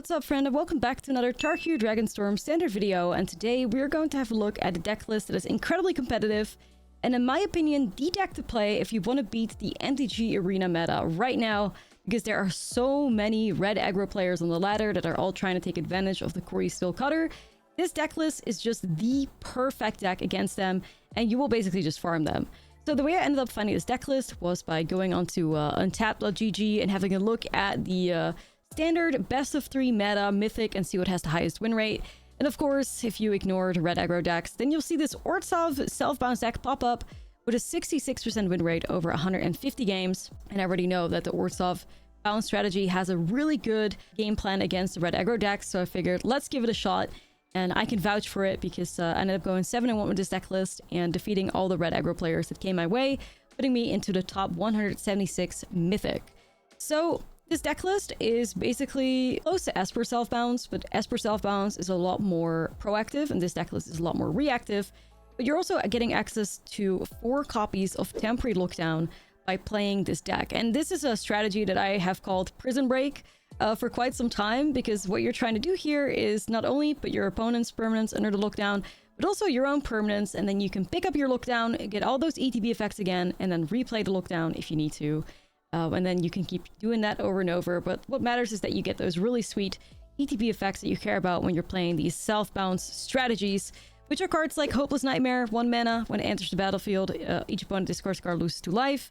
What's up, friend, and welcome back to another Tarkir Dragonstorm standard video. And today we're going to have a look at a deck list that is incredibly competitive, and in my opinion, the deck to play if you want to beat the MTG Arena meta right now, because there are so many red aggro players on the ladder that are all trying to take advantage of the Corey Steel Cutter. This deck list is just the perfect deck against them, and you will basically just farm them. So the way I ended up finding this deck list was by going onto untapped.gg and having a look at the standard best of 3 meta mythic and see what has the highest win rate. And of course, if you ignore the red aggro decks, then you'll see this Orzhov self-bounce deck pop up with a 66% win rate over 150 games. And I already know that the Orzhov bounce strategy has a really good game plan against the red aggro decks, so I figured let's give it a shot. And I can vouch for it because I ended up going 7-1 with this deck list and defeating all the red aggro players that came my way, putting me into the top 176 mythic. So this deck list is basically close to Esper Self-Bounce, but Esper Self-Bounce is a lot more proactive, and this deck list is a lot more reactive. But you're also getting access to 4 copies of Temporary Lockdown by playing this deck. And this is a strategy that I have called Prison Break for quite some time, because what you're trying to do here is not only put your opponent's permanents under the lockdown, but also your own permanents, and then you can pick up your lockdown, get all those ETB effects again, and then replay the lockdown if you need to. And then you can keep doing that over and over. But what matters is that you get those really sweet ETB effects that you care about when you're playing these self-bounce strategies, which are cards like Hopeless Nightmare, 1 mana. When it enters the battlefield, each opponent discards card, loses 2 life.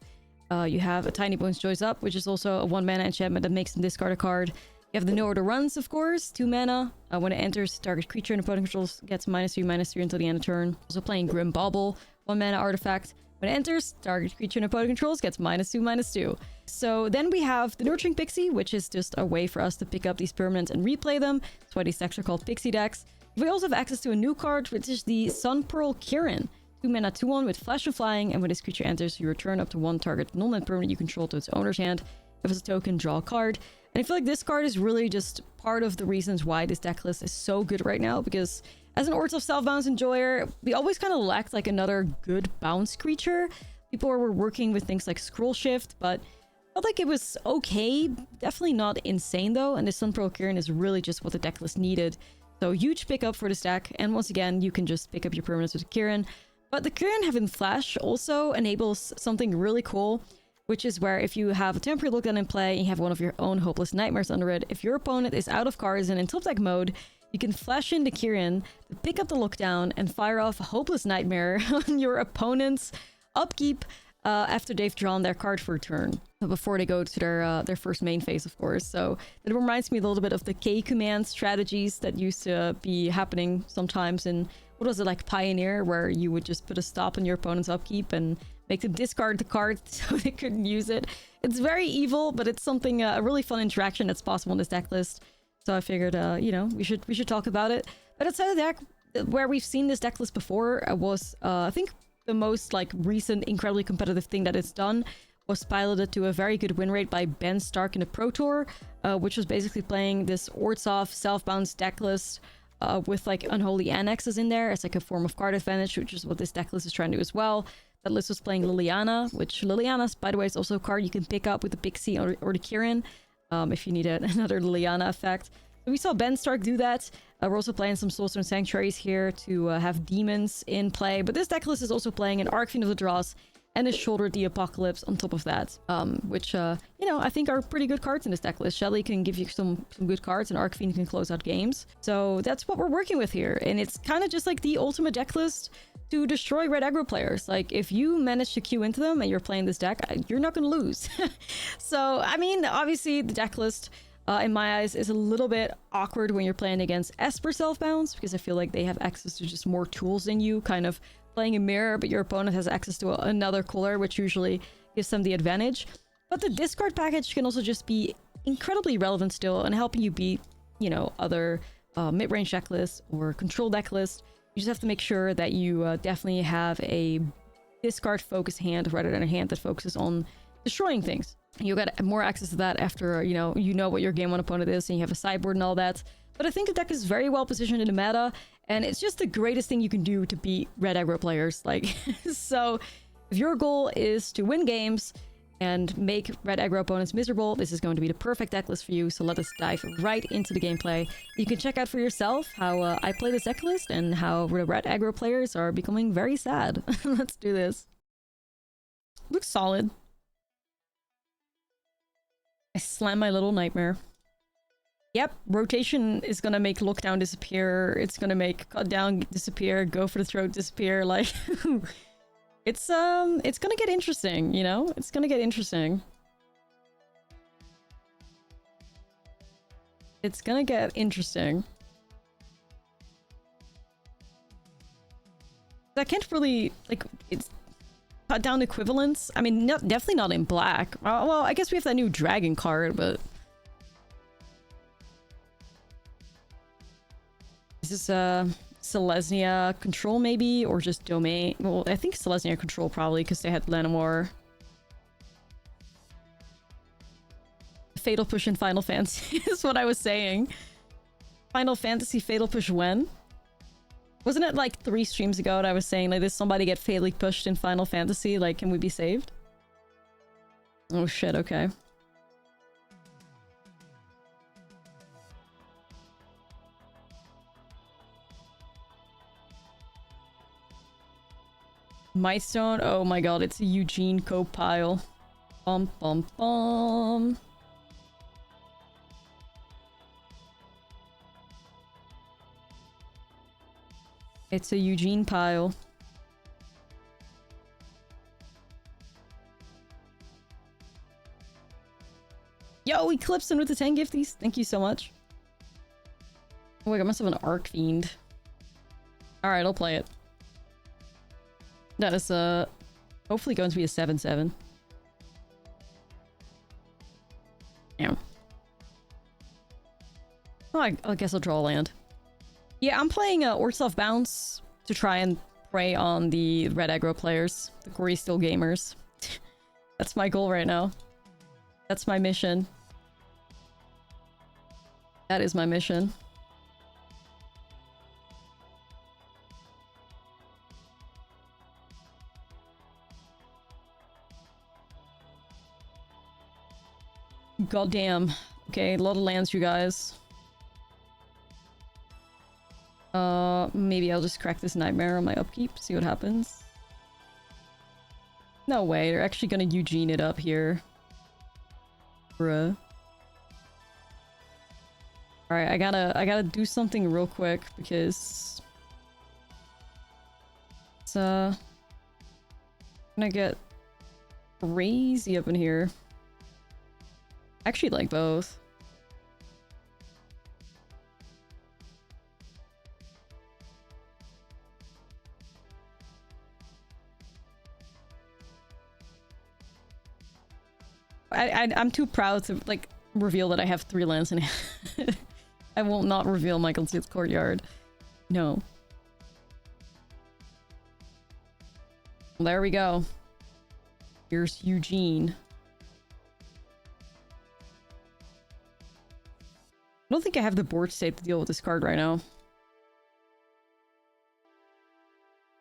You have a Tiny Bones Joys Up, which is also a 1 mana enchantment that makes them discard a card. You have the No Order Runs, of course, 2 mana. When it enters, target creature and opponent controls gets -3/-3 until the end of turn. Also playing Grim Bauble, 1 mana artifact. When it enters, target creature and opponent controls gets -2/-2. So then we have the Nurturing Pixie, which is just a way for us to pick up these permanents and replay them. That's why these decks are called Pixie decks. We also have access to a new card, which is the Sun Pearl Kirin. 2 mana 2/1 with Flash and Flying, and when this creature enters, you return up to 1 target non-land permanent you control to its owner's hand. If it's a token, draw a card. And I feel like this card is really just part of the reasons why this deck list is so good right now, because as an Orzhov self-bounce enjoyer, we always kind of lacked like another good bounce creature. People were working with things like Scroll Shift, but I felt like it was okay. Definitely not insane though, and this Sun Pearl Kirin is really just what the deck list needed. So huge pickup for this deck, and once again, you can just pick up your permanents with Kirin. But the Kirin having Flash also enables something really cool, which is where if you have a Temporary Lockdown in play and you have one of your own Hopeless Nightmares under it, if your opponent is out of cards and in top deck mode, you can flash in the Kirin to pick up the lockdown and fire off a Hopeless Nightmare on your opponent's upkeep after they've drawn their card for a turn, before they go to their first main phase, of course. So it reminds me a little bit of the K-command strategies that used to be happening sometimes in, what was it, like Pioneer, where you would just put a stop on your opponent's upkeep and make them discard the card so they couldn't use it. It's very evil, but it's something, a really fun interaction that's possible in this deck list. So I figured, you know, we should talk about it. But outside of the deck, where we've seen this deck list before, was, I think the most like recent incredibly competitive thing that it's done was piloted to a very good win rate by Ben Stark in the Pro Tour, which was basically playing this Orzhov self-bounce deck list with like Unholy Annexes in there as like a form of card advantage, which is what this deck list is trying to do as well. That list was playing Liliana, which Liliana, by the way, is also a card you can pick up with the Pixie or the Kirin if you need another Liliana effect. So we saw Ben Stark do that. We're also playing some Soulstone Sanctuaries here to have demons in play. But this deck list is also playing an Arcfiend of the Dross and a Shoulder the Apocalypse on top of that, which, you know, I think are pretty good cards in this deck list. Shelly can give you some good cards, and Arcfiend can close out games. So that's what we're working with here. And it's kind of just like the ultimate deck list to destroy red aggro players. Like, if you manage to queue into them and you're playing this deck, you're not going to lose. So, I mean, obviously, the deck list, in my eyes, is a little bit awkward when you're playing against Esper Self-Bounce, because I feel like they have access to just more tools than you, kind of playing a mirror, but your opponent has access to another color, which usually gives them the advantage. But the discard package can also just be incredibly relevant still and helping you beat, you know, other mid-range deck lists or control deck lists. You just have to make sure that you definitely have a discard-focused hand rather than a hand that focuses on destroying things. You'll get more access to that after, you know what your game 1 opponent is, and you have a sideboard and all that. But I think the deck is very well positioned in the meta, and it's just the greatest thing you can do to beat red aggro players. Like, so if your goal is to win games and make red aggro opponents miserable, this is going to be the perfect deck list for you. So let us dive right into the gameplay. You can check out for yourself how I play this deck list and how the red aggro players are becoming very sad. Let's do this. Looks solid. I slam my little nightmare. Yep, rotation is gonna make lockdown disappear. It's gonna make cut down disappear, go for the throat disappear. Like, it's gonna get interesting, you know? It's gonna get interesting. It's gonna get interesting. I can't really, like, it's cut down equivalents. I mean, definitely not in black. Well, I guess we have that new dragon card, but... Is this Selesnya control maybe? Or just domain? Well, I think Selesnya control probably because they had Llanowar. Fatal push in Final Fantasy is what I was saying. Final Fantasy fatal push when? Wasn't it like 3 streams ago that I was saying like, did somebody get fatally pushed in Final Fantasy? Like, can we be saved? Oh shit, okay. Mightstone? Oh my god, it's a Eugene Cope pile. Bum bum bum. It's a Eugene pile. Yo, Eclipsing with the 10 gifties. Thank you so much. Oh my god, I must have an Arc Fiend. Alright, I'll play it. That is hopefully going to be a 7/7. Yeah. Oh, I guess I'll draw a land. Yeah, I'm playing Orzhov Bounce to try and prey on the red aggro players, the Gory Still gamers. That's my goal right now. That's my mission. That is my mission. Goddamn. Okay, a lot of lands, you guys. Maybe I'll just crack this nightmare on my upkeep, see what happens. No way, they're actually gonna Eugene it up here. Bruh. Alright, I gotta do something real quick because it's gonna get crazy up in here. I actually like both. I'm too proud to, like, reveal that I have 3 lands in it. I will not reveal my Concealed Courtyard. No. Well, there we go. Here's Eugene. I don't think I have the board state to deal with this card right now.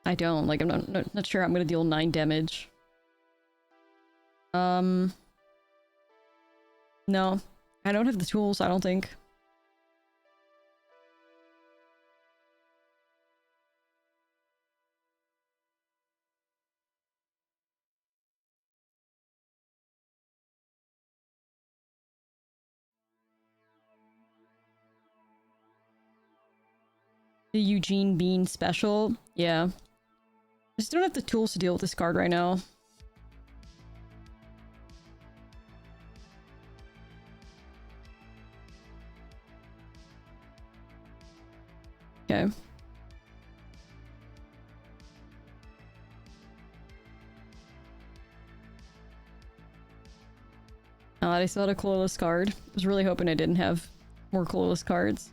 I don't. Like, I'm not sure I'm gonna deal 9 damage. No. I don't have the tools, I don't think. The Eugene Bean special? Yeah. I just don't have the tools to deal with this card right now. Okay. Oh, I still had a colorless card. I was really hoping I didn't have more colorless cards.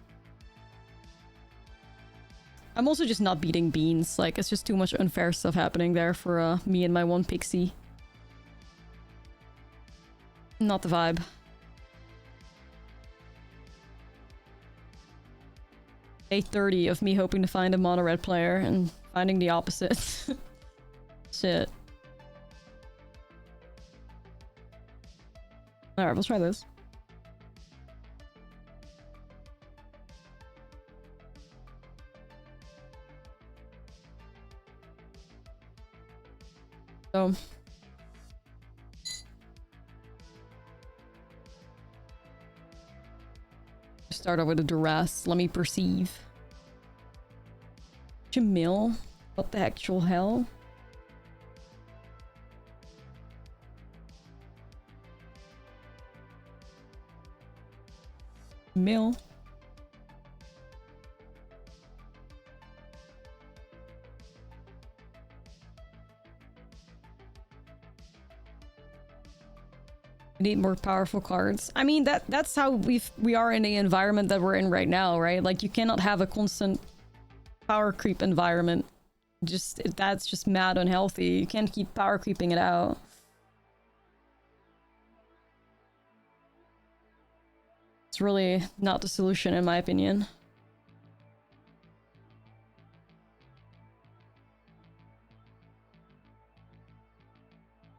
I'm also just not beating beans. Like, it's just too much unfair stuff happening there for me and my 1 pixie. Not the vibe. Day 30 of me hoping to find a mono red player and finding the opposite. Shit. Alright, let's try this. So... start off with a duress. Let me perceive. Jamil? What the actual hell? Jamil? Need more powerful cards. I mean, that's how we are in the environment that we're in right now, right? Like, you cannot have a constant power creep environment. That's just mad unhealthy. You can't keep power creeping it out. It's really not the solution, in my opinion.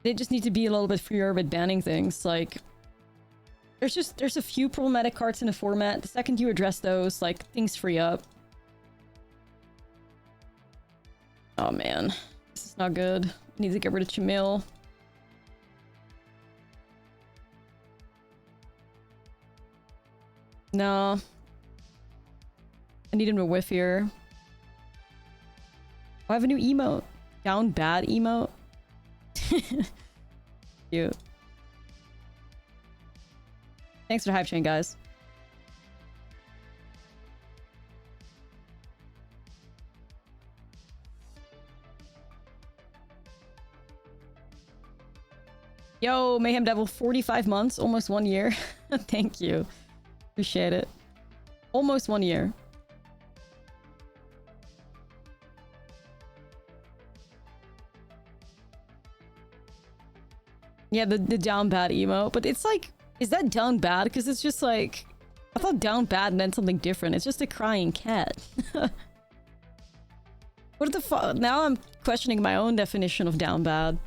They just need to be a little bit freer with banning things. Like, there's a few problematic cards in the format. The second you address those, like, things free up. Oh man, this is not good. I need to get rid of Jamil. No. I need him to whiff here. Oh, I have a new emote. Down bad emote. Cute. Thanks for the hype chain, guys. Yo, Mayhem Devil, 45 months, almost 1 year. Thank you. Appreciate it. Almost 1 year. Yeah, the down bad emo, but it's like, is that down bad? Because it's just like, I thought down bad meant something different. It's just a crying cat. What the fuck? Now I'm questioning my own definition of down bad.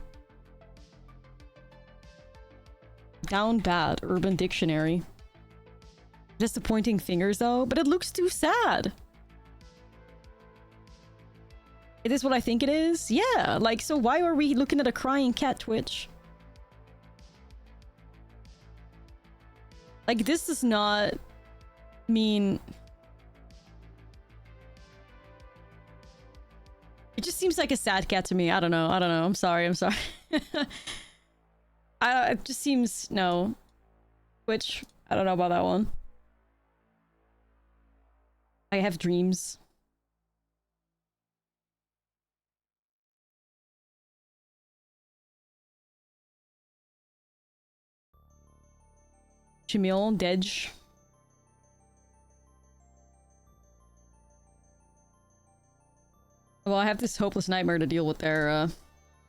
Down bad, Urban Dictionary. Just pointing fingers though, but it looks too sad. It is what I think it is? Yeah, like, so why are we looking at a crying cat Twitch? Like, this does not mean... It just seems like a sad cat to me. I don't know. I'm sorry. It just seems... No. Twitch, I don't know about that one. I have dreams. Jamil, Dej. Well, I have this hopeless nightmare to deal with their,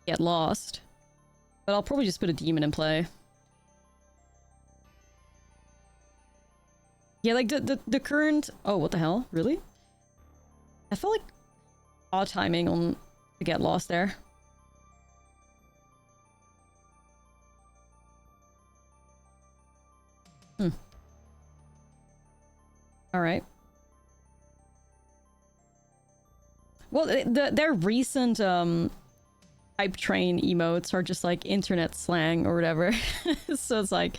get lost. But I'll probably just put a demon in play. Yeah, like, the current... Oh, what the hell? Really? I felt like odd timing on the get lost there. Alright. Well, their recent, hype train emotes are just like internet slang or whatever. So it's like,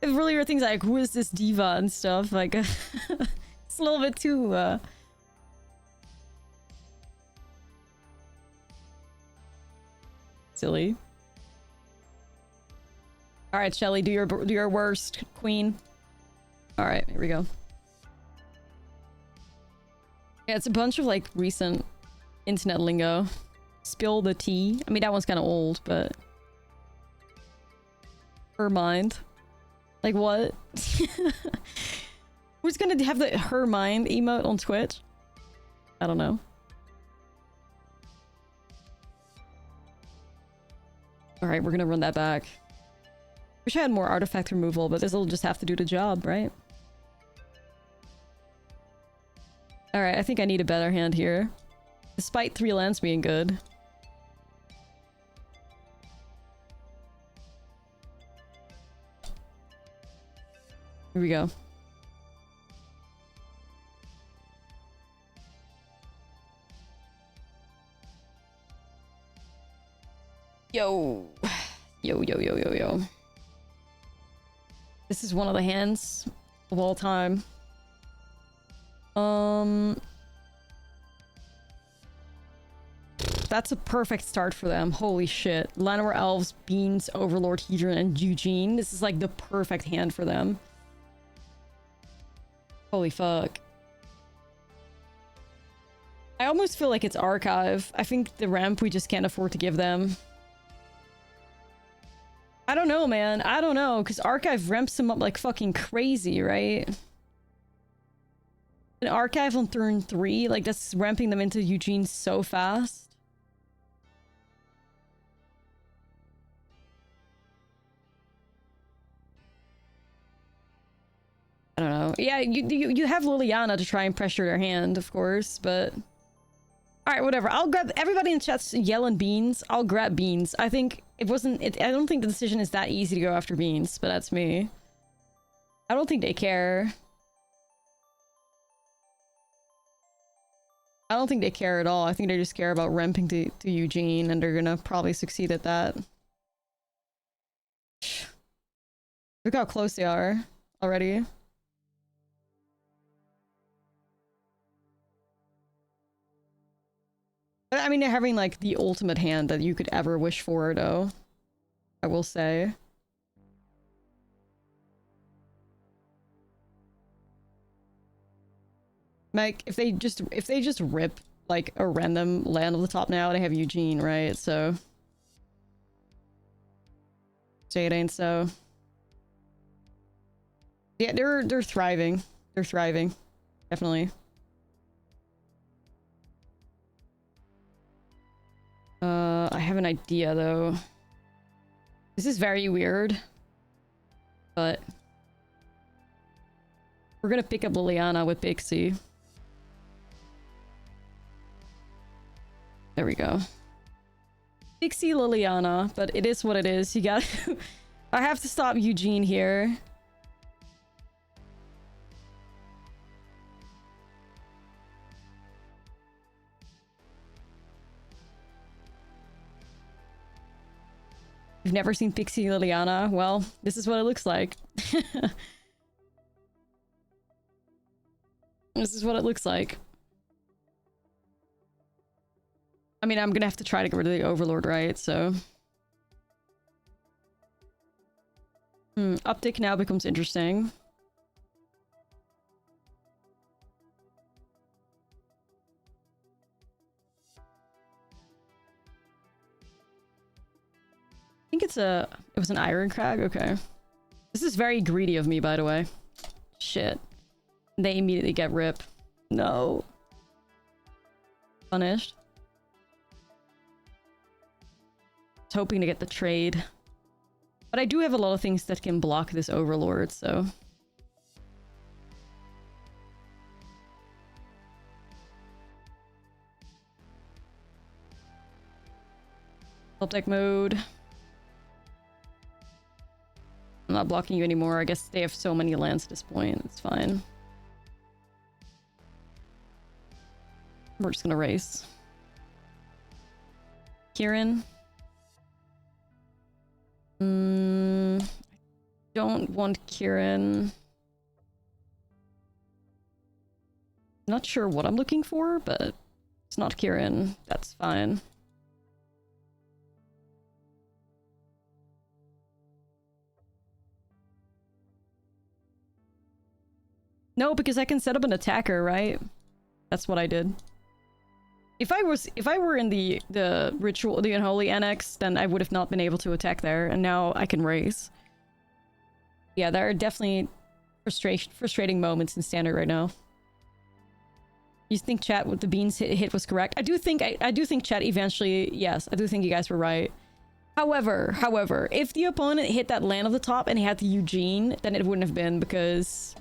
it really are things like, who is this diva and stuff. Like, it's a little bit too, silly. Alright, Shelly, do your worst, queen. Alright, here we go. Yeah, it's a bunch of, like, recent internet lingo. Spill the tea. I mean, that one's kind of old, but... Her mind. Like, what? Who's gonna have the her mind emote on Twitch? I don't know. Alright, we're gonna run that back. Wish I had more artifact removal, but this'll just have to do the job, right? Alright, I think I need a better hand here. Despite 3 lands being good. Here we go. Yo. Yo, yo, yo, yo, yo. This is one of the hands of all time. That's a perfect start for them. Holy shit. Llanowar Elves, Beans, Overlord, Hedron, and Eugene. This is like the perfect hand for them. Holy fuck. I almost feel like it's Archive. I think the ramp we just can't afford to give them. I don't know, man. I don't know, because Archive ramps them up like fucking crazy, right? An Archive on turn 3, like that's ramping them into Eugene so fast. I don't know. Yeah, you have Liliana to try and pressure their hand, of course, but... Alright, whatever. I'll grab... Everybody in chat's yelling Beans. I'll grab Beans. I think it wasn't... I don't think the decision is that easy to go after Beans, but that's me. I don't think they care. I don't think they care at all. I think they just care about ramping to Eugene, and they're gonna probably succeed at that. Look how close they are already. But I mean, they're having like the ultimate hand that you could ever wish for, though. I will say. Like, if they just rip like a random land on the top now, they have Eugene, right? So it ain't so. Yeah, they're thriving. They're thriving. Definitely. I have an idea though. This is very weird. But we're gonna pick up Liliana with Pixie. There we go. Pixie Liliana, but it is what it is. You got I have to stop Eugene here. You've never seen Pixie Liliana? Well, this is what it looks like. This is what it looks like. I mean, I'm gonna have to try to get rid of the Overlord, right? So... Uptick now becomes interesting. I think it was an Iron Crag? Okay. This is very greedy of me, by the way. Shit. They immediately get rip. No. Punished. I was hoping to get the trade. But I do have a lot of things that can block this Overlord, so... Help deck mode. I'm not blocking you anymore. I guess they have so many lands at this point. It's fine. We're just gonna race. Kieran. I don't want Kieran. Not sure what I'm looking for, but it's not Kieran. That's fine. No, because I can set up an attacker, right? That's what I did. If I were in the ritual, the unholy annex, then I would have not been able to attack there, and now I can raise. Yeah, there are definitely frustrating moments in standard right now. You think chat with the Beans hit was correct? I do think chat eventually, yes, I do think you guys were right. However, if the opponent hit that land on the top and he had the Eugene, then it wouldn't have been, because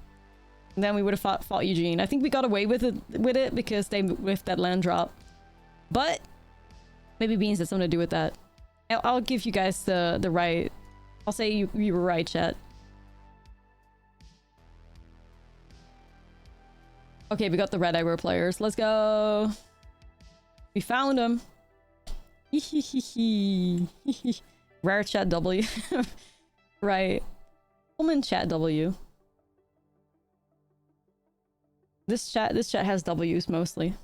then we would have fought Eugene. I think we got away with it because they whiffed that land drop. But maybe Beans had something to do with that. I'll give you guys the right. I'll say you were right, chat. Okay, we got the red aggro players. Let's go. We found them. Rare chat W. Right. Common chat W. This chat has W's mostly.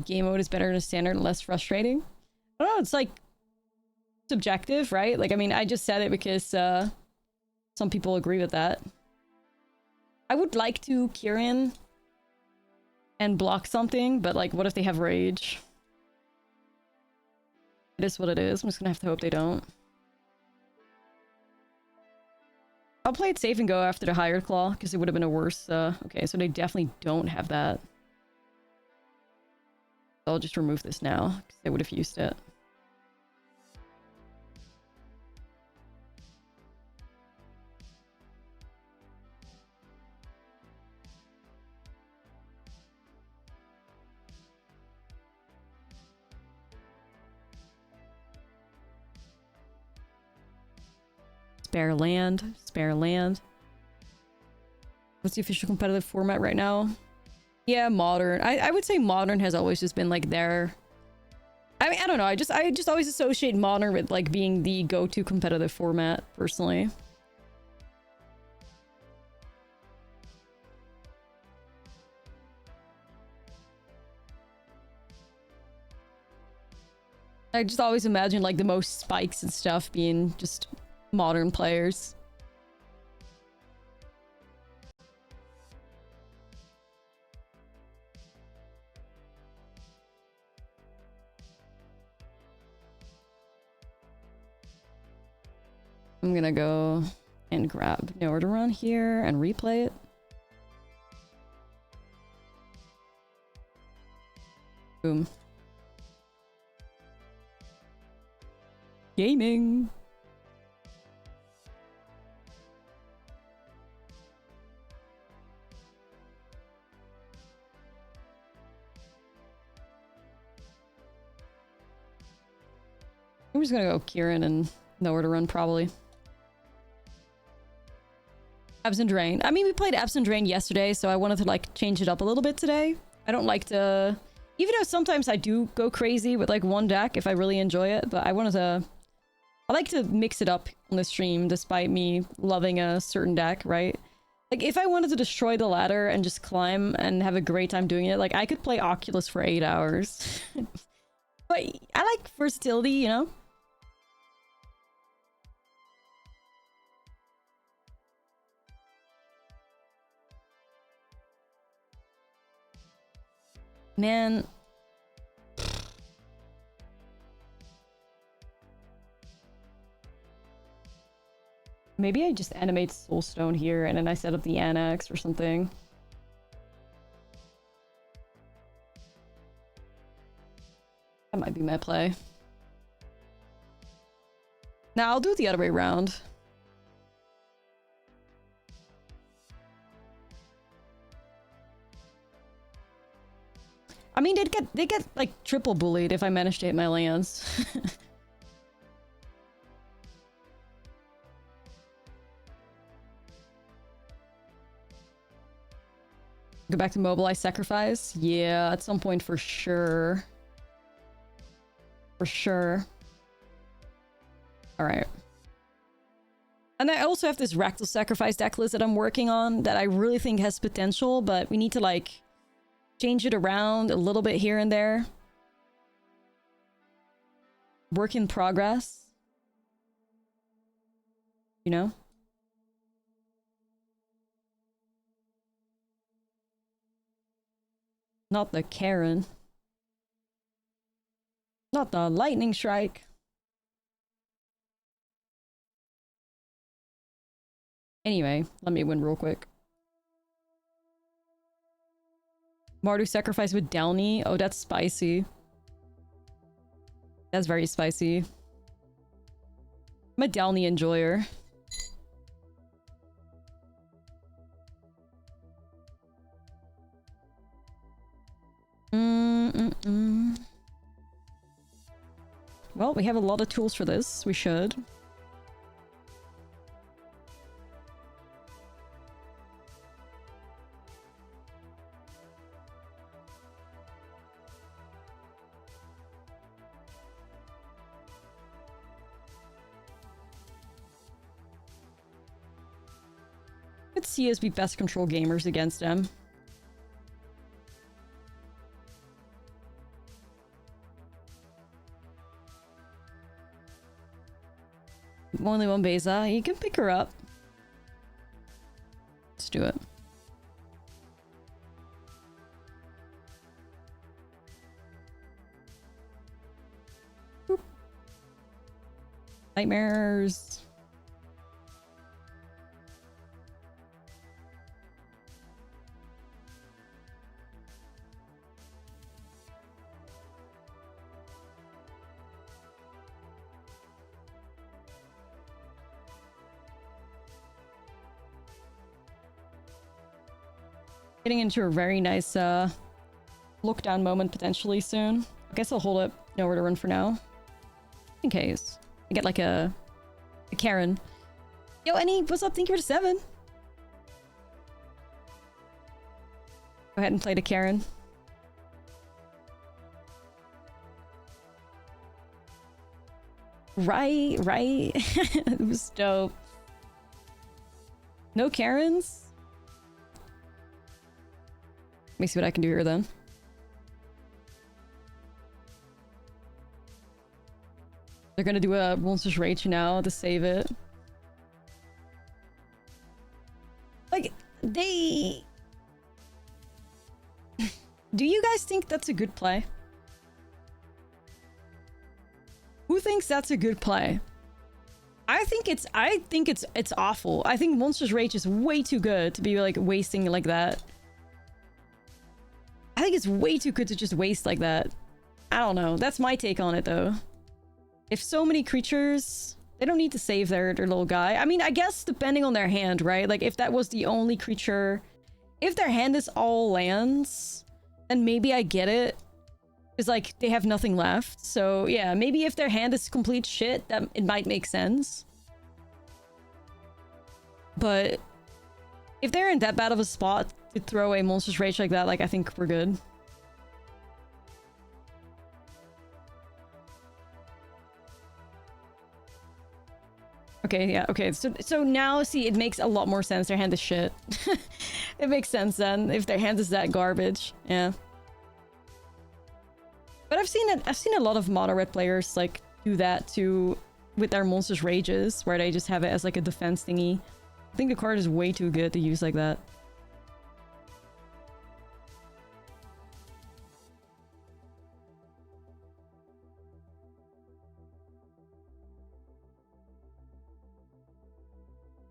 Game mode is better than standard and less frustrating. I don't know, it's like subjective, right? Like, I mean, I just said it because some people agree with that. I would like to Kieran and block something, but like, what if they have rage? It is what it is. I'm just gonna have to hope they don't. I'll play it safe and go after the higher claw, because it would have been a worse... okay, so they definitely don't have that. I'll just remove this now, because they would have used it. Spare land. Spare land. What's the official competitive format right now? Yeah, modern. I would say modern has always just been like there. I mean, I don't know. I just always associate modern with like being the go-to competitive format, personally. I just always imagine like the most spikes and stuff being just modern players. I'm gonna go and grab nowhere to run here and replay it. Boom. Gaming. I'm just gonna go Kieran and nowhere to run, probably. Absent Drain. I mean, we played Absent Drain yesterday, so I wanted to, like, change it up a little bit today. I don't like to... Even though sometimes I do go crazy with, like, one deck if I really enjoy it, but I wanted to... I like to mix it up on the stream, despite me loving a certain deck, right? Like, if I wanted to destroy the ladder and just climb and have a great time doing it, like, I could play Oculus for 8 hours. But I like versatility, you know? Man. Maybe I just animate Soulstone here and then I set up the annex or something. That might be my play. Now I'll do it the other way around. I mean, they get like triple bullied if I manage to hit my lands. Go back to mobilize sacrifice? Yeah, at some point for sure. For sure. Alright. And I also have this Ractal Sacrifice deck list that I'm working on that I really think has potential, but we need to like change it around a little bit here and there. Work in progress. You know? Not the Karen. Not the lightning strike. Anyway, let me win real quick. Mardu sacrifice with Downey. Oh, that's spicy. That's very spicy. I'm a Downey enjoyer. Well, we have a lot of tools for this. We should. Could see us be best control gamers against them. Only one Beza. You can pick her up. Let's do it. Boop. Nightmares. Getting into a very nice look-down moment potentially soon. I guess I'll hold up nowhere to run for now. In case. I get like a Karen. Yo, Annie, what's up? Thank you for the 7. Go ahead and play the Karen. Right. It was dope. No Karens? Let me see what I can do here then. They're gonna do a Monster's Rage now to save it. Like, they... Do you guys think that's a good play? Who thinks that's a good play? I think it's awful. I think Monster's Rage is way too good to be like wasting like that. I think it's way too good to just waste like that. I don't know. That's my take on it, though. If so many creatures, they don't need to save their little guy. I mean, I guess depending on their hand, right? Like, if that was the only creature... If their hand is all lands, then maybe I get it. Because, like, they have nothing left. So, yeah, maybe if their hand is complete shit, that it might make sense. But... if they're in that bad of a spot to throw a Monster's Rage like that, like, I think we're good. Okay, yeah, okay. So now, see, it makes a lot more sense. Their hand is shit. It makes sense then, if their hand is that garbage. Yeah. But I've seen a lot of mono red players, like, do that too with their Monster's Rages, where they just have it as, like, a defense thingy. I think the card is way too good to use like that.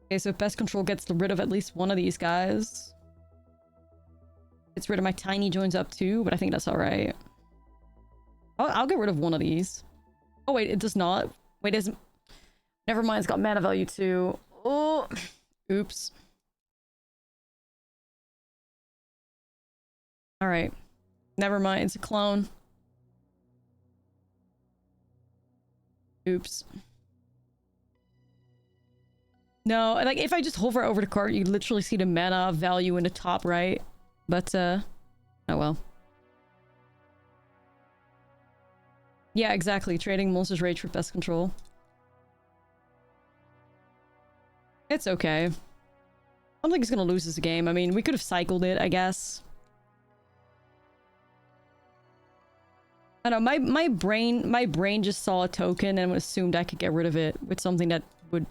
Okay, so Pest Control gets rid of at least one of these guys. Gets rid of my tiny joins up too, but I think that's alright. I'll get rid of one of these. Oh wait, it does not. Wait, isn't... Never mind, it's got mana value too. Oh, oops. Alright. Never mind, it's a clone. Oops. No, like, if I just hover over the card, you literally see the mana value in the top right. But, oh well. Yeah, exactly. Trading Monster's Rage for Pest Control. It's okay. I don't think he's gonna lose this game. I mean, we could have cycled it, I guess. I don't know, my brain just saw a token and assumed I could get rid of it with something that would...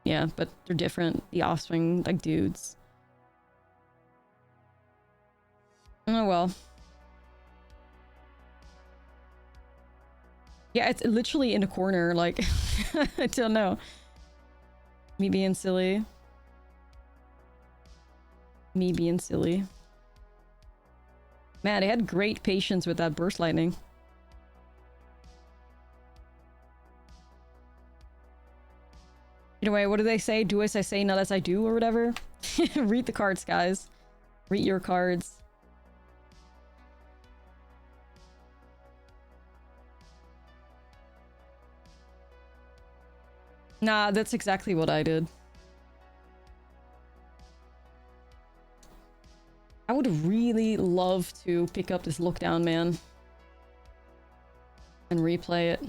Yeah, but they're different. The Offspring, like, dudes. Oh well. Yeah, it's literally in the corner, like... I don't know. Me being silly. Me being silly. Man, they had great patience with that Burst Lightning. Either way, what do they say? Do as I say, not as I do, or whatever? Read the cards, guys. Read your cards. Nah, that's exactly what I did. I would really love to pick up this lockdown, man. And replay it.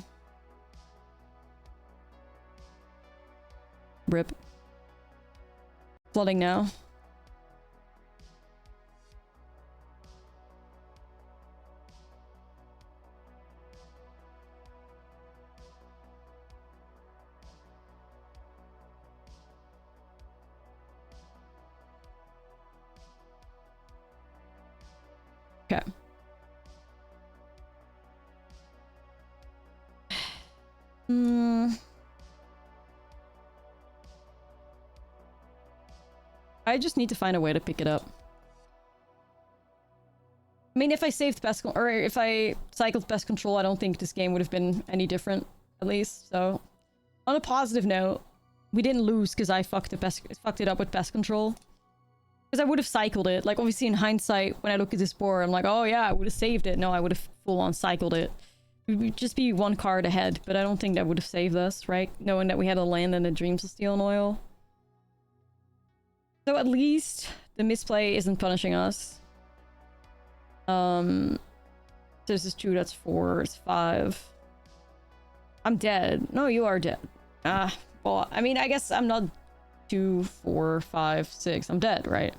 Rip. Flooding now. Okay. I just need to find a way to pick it up. I mean, if I saved pest or if I cycled pest control, I don't think this game would have been any different, at least. So, on a positive note, we didn't lose because I fucked it up with pest control. Because I would have cycled it. Like, obviously, in hindsight, when I look at this board, I'm like, oh yeah, I would have saved it. No, I would have full-on cycled it. We would just be one card ahead, but I don't think that would have saved us, right? Knowing that we had a land and a Dreams of Steel and Oil. So at least the misplay isn't punishing us. This is 2, that's 4, it's 5. I'm dead. No, you are dead. Well, I mean, I guess I'm not 2, 4, 5, 6. I'm dead, right?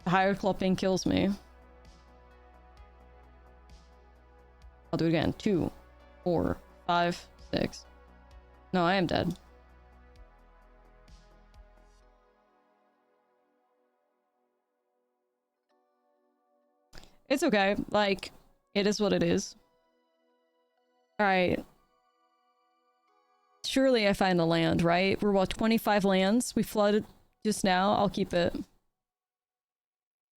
The higher clopping kills me. I'll do it again. 2, 4, 5, 6. No, I am dead. It's okay. Like, it is what it is. Alright. Surely I find the land, right? We're what, 25 lands? We flooded just now. I'll keep it.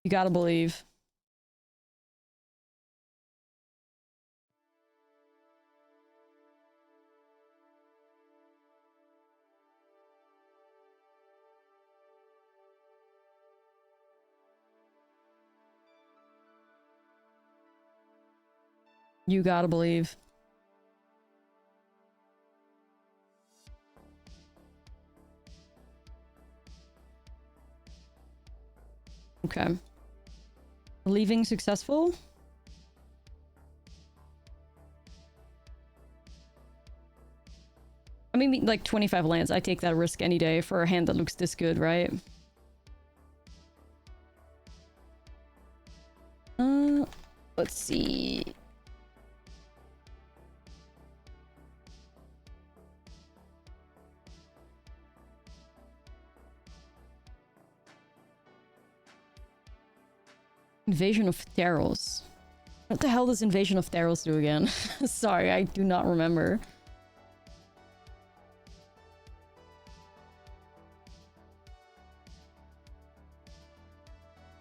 You gotta believe. You gotta believe. Okay. Leaving successful? I mean, like 25 lands. I take that risk any day for a hand that looks this good, right? Let's see. Invasion of Theros. What the hell does Invasion of Theros do again? Sorry, I do not remember.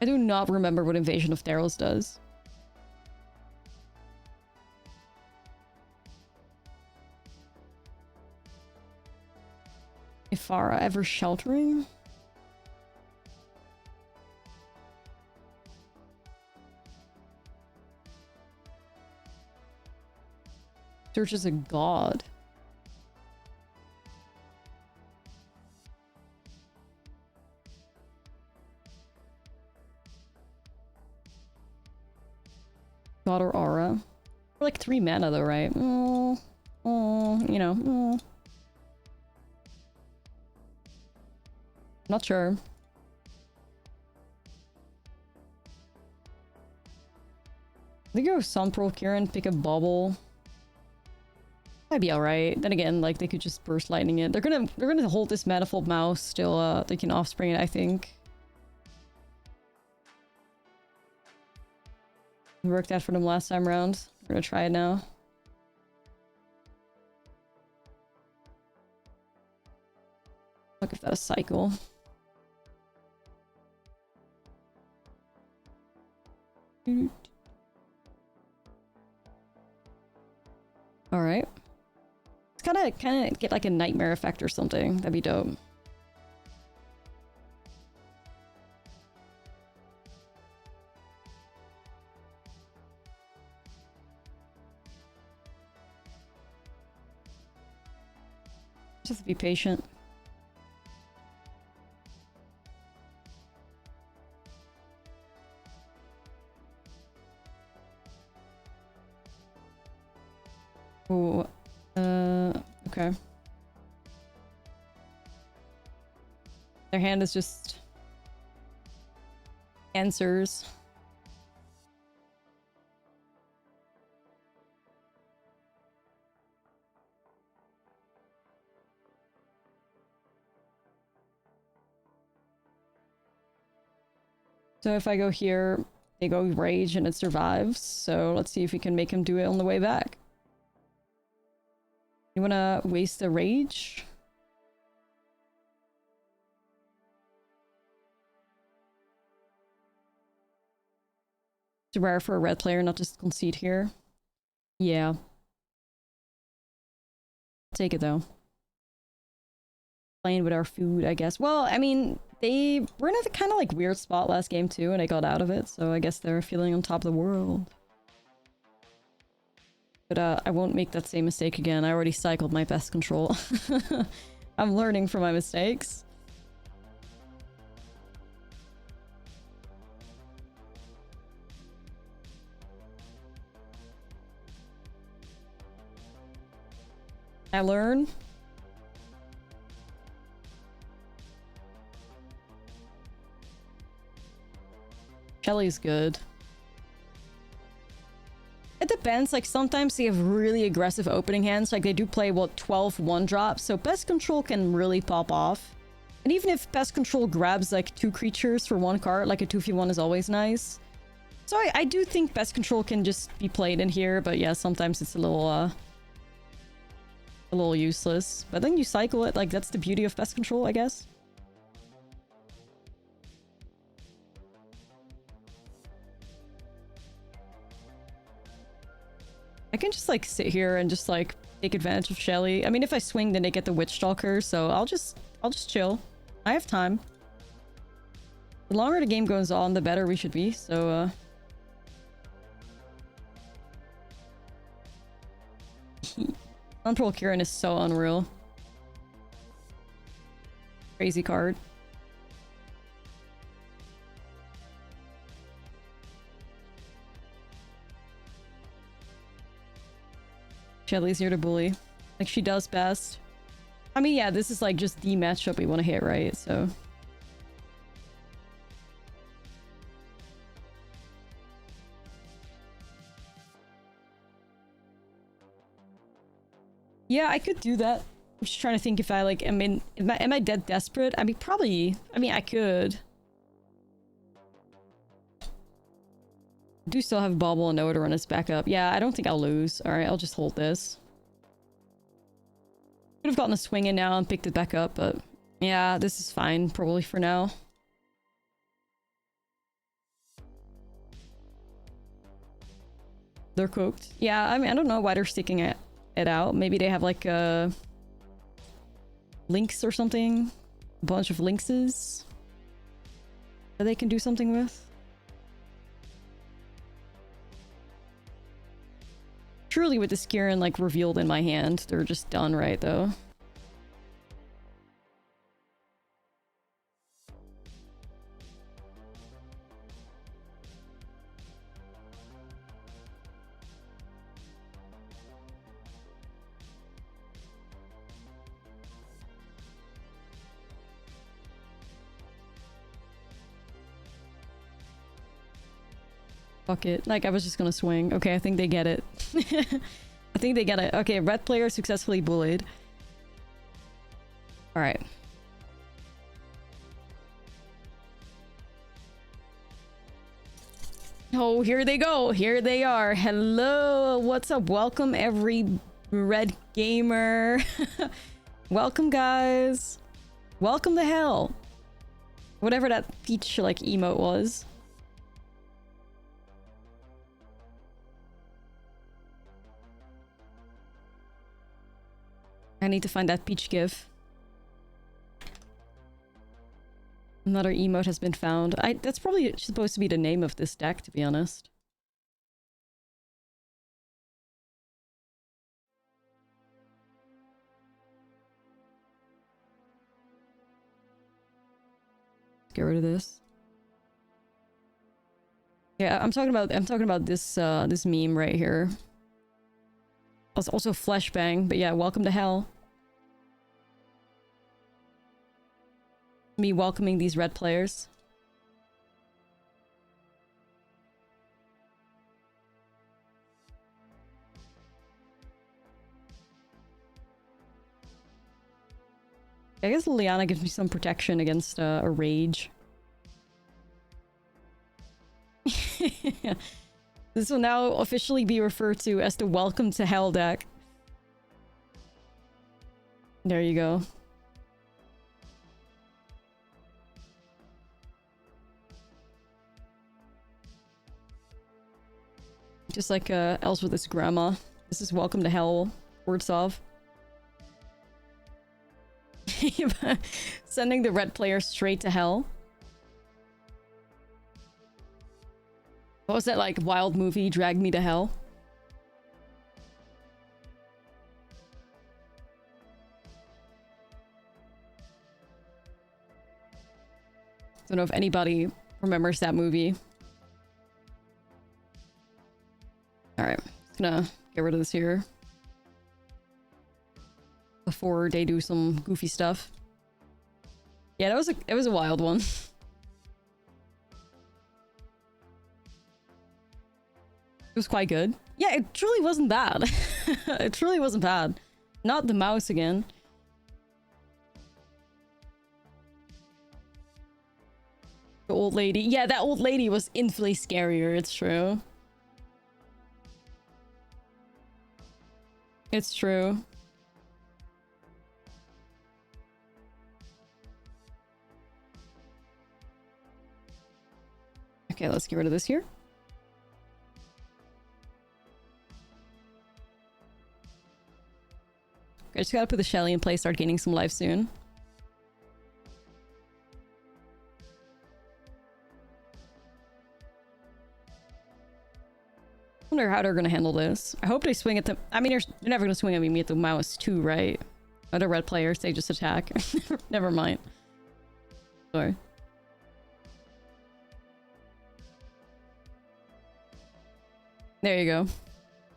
I do not remember what Invasion of Theros does. Ifara ever sheltering? Search as a god. God or aura. We're like 3 mana though, right? You know. Not sure. I think go Sunpearl Kirin, pick a bubble. Might be alright. Then again, like they could just burst lightning it. They're gonna hold this Manifold Mouse still. They can offspring it, I think. It worked out for them last time around. We're gonna try it now. Look if that's a cycle. All right. Let's kind of get like a nightmare effect or something. That'd be dope. Just be patient. Oh, okay. Their hand is just answers. So if I go here, they go rage and it survives. So let's see if we can make him do it on the way back. You wanna waste a rage? It's rare for a red player not just concede here. Yeah. Take it though. Playing with our food, I guess. Well, I mean, they were in a kind of like weird spot last game too, and they got out of it, so I guess they're feeling on top of the world. But I won't make that same mistake again. I already cycled my pest control. I'm learning from my mistakes. I learn. Shelly's good. It depends, like sometimes they have really aggressive opening hands, like they do play, what, 12 1-drops, so Pest Control can really pop off. And even if Pest Control grabs like 2 creatures for 1 card, like a 2v1 is always nice. So I do think Pest Control can just be played in here, but yeah, sometimes it's a little useless. But then you cycle it, like that's the beauty of Pest Control, I guess. I can just like sit here and just like take advantage of Shelly. I mean, if I swing, then they get the Witch Stalker, so I'll just chill. I have time. The longer the game goes on, the better we should be, so Control Kieran is so unreal. Crazy card. Shelly's here to bully. Like, she does best. I mean, yeah, this is like just the matchup we want to hit, right? So... yeah, I could do that. I'm just trying to think if I like, I mean, am I dead desperate? I mean, probably. I mean, I could. I do still have Bauble and Noah to run us back up. Yeah, I don't think I'll lose. Alright, I'll just hold this. Could have gotten a swing in now and picked it back up, but yeah, this is fine probably for now. They're cooked. Yeah, I mean, I don't know why they're sticking it out. Maybe they have like links or something. A bunch of linkses that they can do something with. Truly with the Skirin like revealed in my hand, they're just done right though. Fuck it. Like, I was just gonna swing. Okay, I think they get it. I think they get it. Okay, red player successfully bullied. Alright. Oh, here they go. Here they are. Hello. What's up? Welcome, every red gamer. Welcome, guys. Welcome to hell. Whatever that peach, like, emote was. I need to find that peach gif. Another emote has been found. That's probably supposed to be the name of this deck, to be honest. get rid of this. Yeah, I'm talking about this this meme right here. Also flashbang, but yeah, welcome to hell. Me welcoming these red players. I guess Liliana gives me some protection against a rage. This will now officially be referred to as the Welcome to Hell deck. There you go. Just like Ellsworth's grandma. This is Welcome to Hell, Orzhov. Sending the red player straight to hell. What was that like wild movie, Drag Me to Hell? Don't know if anybody remembers that movie. Alright, just gonna get rid of this here before they do some goofy stuff. Yeah, that was a wild one. It was quite good. Yeah, it truly wasn't bad. It truly wasn't bad. Not the mouse again. The old lady. Yeah, that old lady was infinitely scarier, it's true. It's true. Okay, let's get rid of this here. Okay, I just gotta put the Shelly in place, start gaining some life soon. I wonder how they're gonna handle this. I hope they swing at the... I mean, they're never gonna swing at me at the mouse too, right? Other red players, they just attack. Never mind. Sorry. There you go.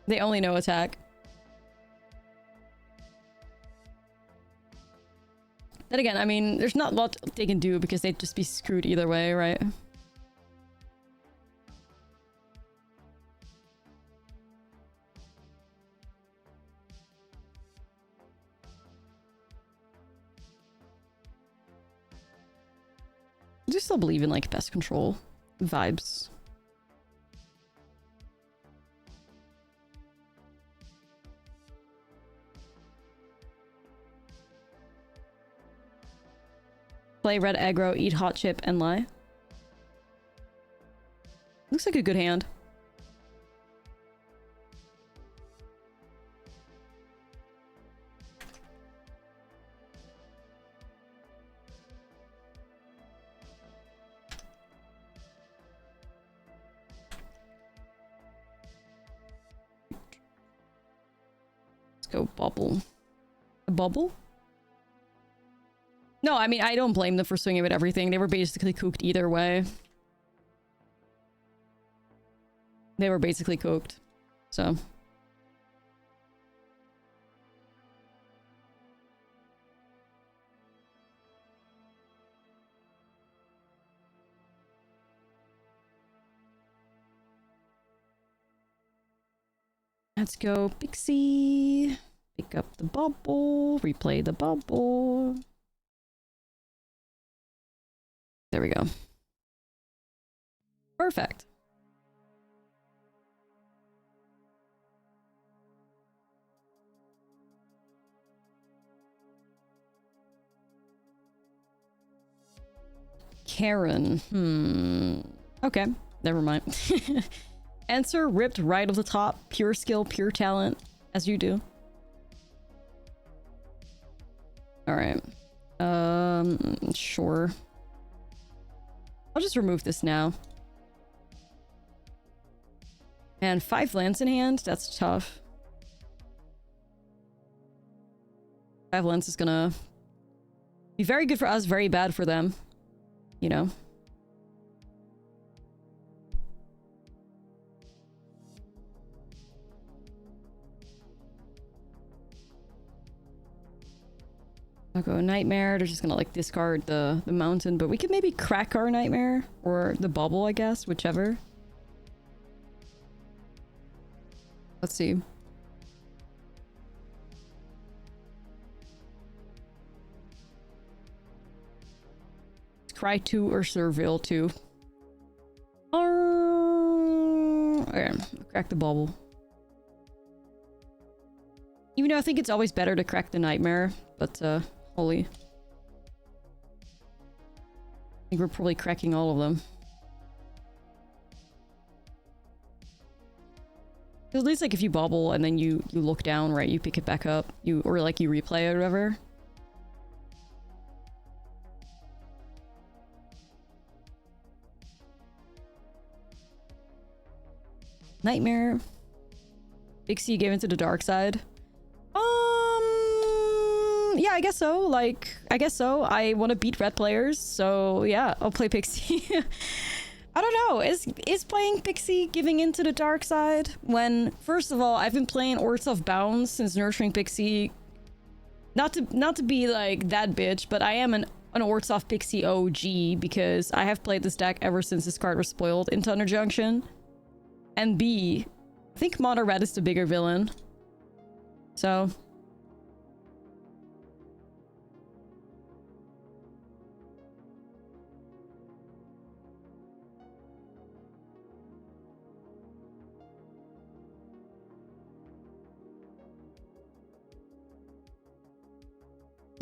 They only know attack. Then again, I mean, there's not a lot they can do because they'd just be screwed either way, right? I do still believe in, like, pest control vibes. Play red aggro, eat hot chip, and lie. Looks like a good hand. Let's go bubble. A bubble? No, I mean, I don't blame them for swinging with everything. They were basically cooked either way. They were basically cooked. So. Let's go Pixie. Pick up the bubble. Replay the bubble. There we go. Perfect. Karen. Okay, never mind. Answer ripped right off the top. Pure skill, pure talent, as you do. Alright. Sure. I'll just remove this now. And 5 lands in hand? That's tough. 5 lands is gonna be very good for us, very bad for them. you know. I'll go Nightmare. They're just gonna like discard the mountain, but we could maybe crack our Nightmare or the bubble, I guess, whichever. Let's see. Cry 2 or Surveil 2. Okay, crack the bubble. Even though I think it's always better to crack the Nightmare, but holy. I think we're probably cracking all of them. At least like if you bobble and then you look down, right, you pick it back up, or like you replay it or whatever. Nightmare. Pixie gave into the dark side. Yeah, I guess so. Like, I guess so. I want to beat red players, so yeah, I'll play Pixie. I don't know. Is playing Pixie giving into the dark side? When, first of all, I've been playing Orzhov Bounds since Nurturing Pixie. Not to be like that bitch, but I am an Orzhov Pixie OG because I have played this deck ever since this card was spoiled in Thunder Junction. And B, I think Mono Red is the bigger villain. So...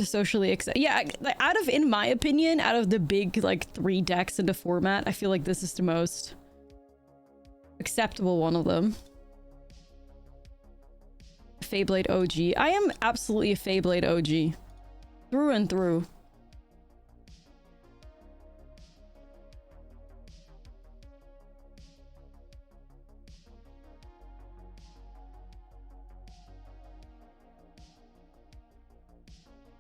socially accept. Yeah, in my opinion, out of the big like 3 decks in the format, I feel like this is the most acceptable one of them. Feyblade OG. I am absolutely a Feyblade OG. Through and through.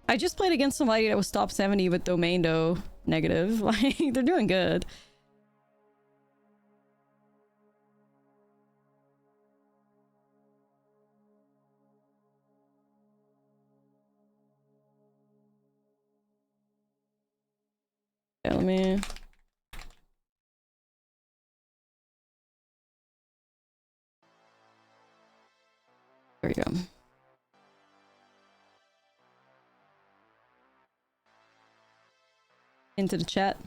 I just played against somebody that was top 70 with domain though. Negative. Like, they're doing good. Yeah, let me... There we go. Into the chat.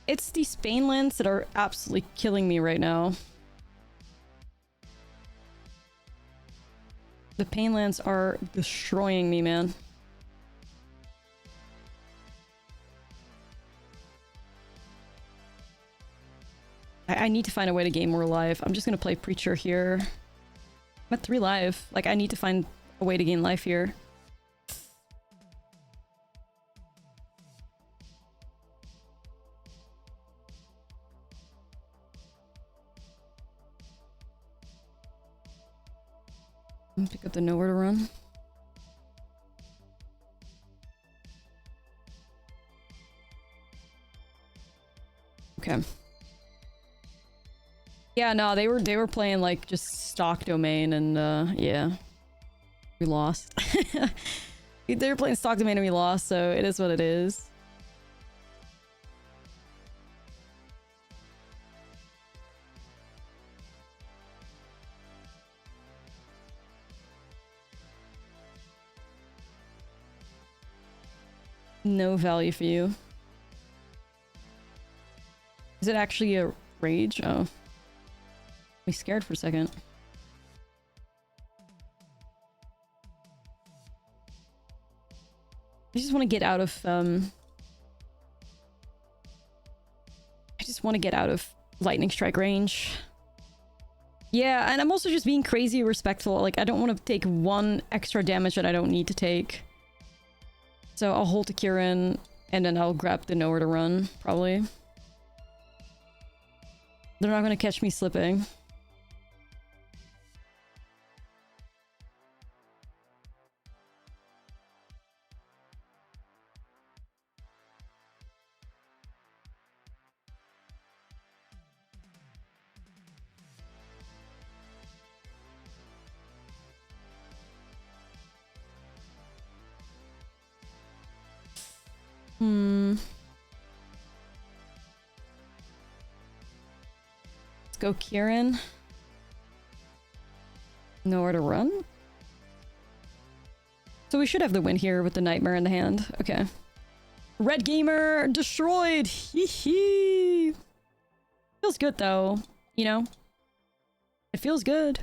It's these Spain lands that are absolutely killing me right now. The pain lands are destroying me, man. I need to find a way to gain more life. I'm just gonna play Preacher here. I'm at 3 life. Like, I need to find a way to gain life here. Pick up the Nowhere to Run. Okay. Yeah, no, they were playing like just stock domain and yeah. We lost. They were playing stock domain and we lost, so it is what it is. No value for you. Is it actually a rage? Oh. We scared for a second. I just want to get out of I just want to get out of lightning strike range. Yeah, and I'm also just being crazy respectful. Like, I don't want to take 1 extra damage that I don't need to take. So I'll hold the Kirin, and then I'll grab the Nowhere to Run, probably. They're not going to catch me slipping. Let's go Kieran. Nowhere to run. So we should have the win here with the Nightmare in the hand. Okay. Red Gamer destroyed! Hee hee! Feels good though, you know? It feels good.